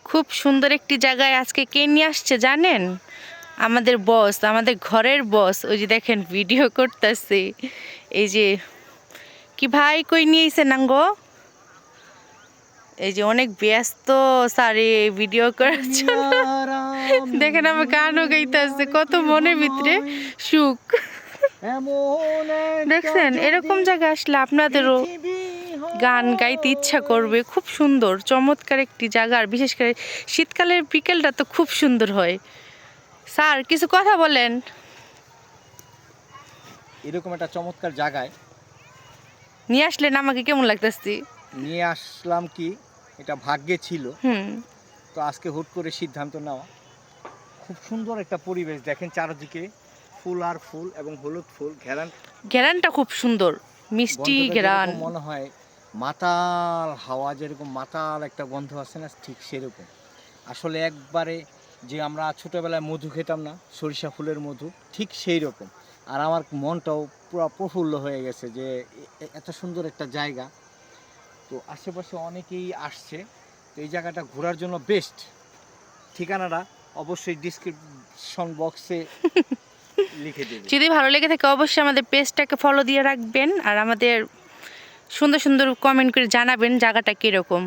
খুব সুন্দর একটি জায়গায় আজকে কে নিয়ে আসছে জানেন? আমাদের বস, আমাদের ঘরের বস। ওই যে দেখেন ভিডিও করতেছে। এই যে কি ভাই কই নিয়েছে নাঙ্গো? এই যে অনেক ব্যস্ত স্যারে ভিডিও করার জন্য। দেখেন আমার গানও গাইতেছে, কত মনের ভিতরে সুখ। দেখছেন এরকম জায়গায় আসলে আপনাদেরও গান গাইতে ইচ্ছা করবে। খুব সুন্দর চমৎকার একটি জায়গা, আর বিশেষ করে শীতকালের বিকেলটা তো খুব সুন্দর হয়। স্যার কিছু কথা বলেন। এরকম একটা চমৎকার জায়গায় নিয়ে আসলেন আমাকে, কেমন লাগতেছে? নিয়ে আসলাম কি, এটা ভাগ্যে ছিল। তো আজকে হুট করে সিদ্ধান্ত নেওয়া। খুব সুন্দর একটা পরিবেশ, দেখেন চারদিকে ফুল আর ফুল এবং হলুদ ফুল। ঘেরানটা খুব সুন্দর, মিষ্টি ঘেরান। মনে হয় মাতাল হাওয়া, যেরকম মাতাল একটা গন্ধ আছে না, ঠিক সেরকম। আসলে একবারে যে আমরা ছোটবেলায় মধু খেতাম না, সরিষা ফুলের মধু, ঠিক সেই রকম। আর আমার মনটাও পুরো প্রফুল্ল হয়ে গেছে যে এত সুন্দর একটা জায়গা। তো আশেপাশে অনেকেই আসছে, তো এই জায়গাটা ঘোরার জন্য বেস্ট। ঠিকানাটা অবশ্যই ডিসক্রিপশন বক্সে লিখে দেব। যদি ভালো লেগে থাকে অবশ্যই আমাদের পেজটাকে ফলো দিয়ে রাখবেন, আর আমাদের সুন্দর সুন্দর কমেন্ট করে জানাবেন জায়গাটা কীরকম।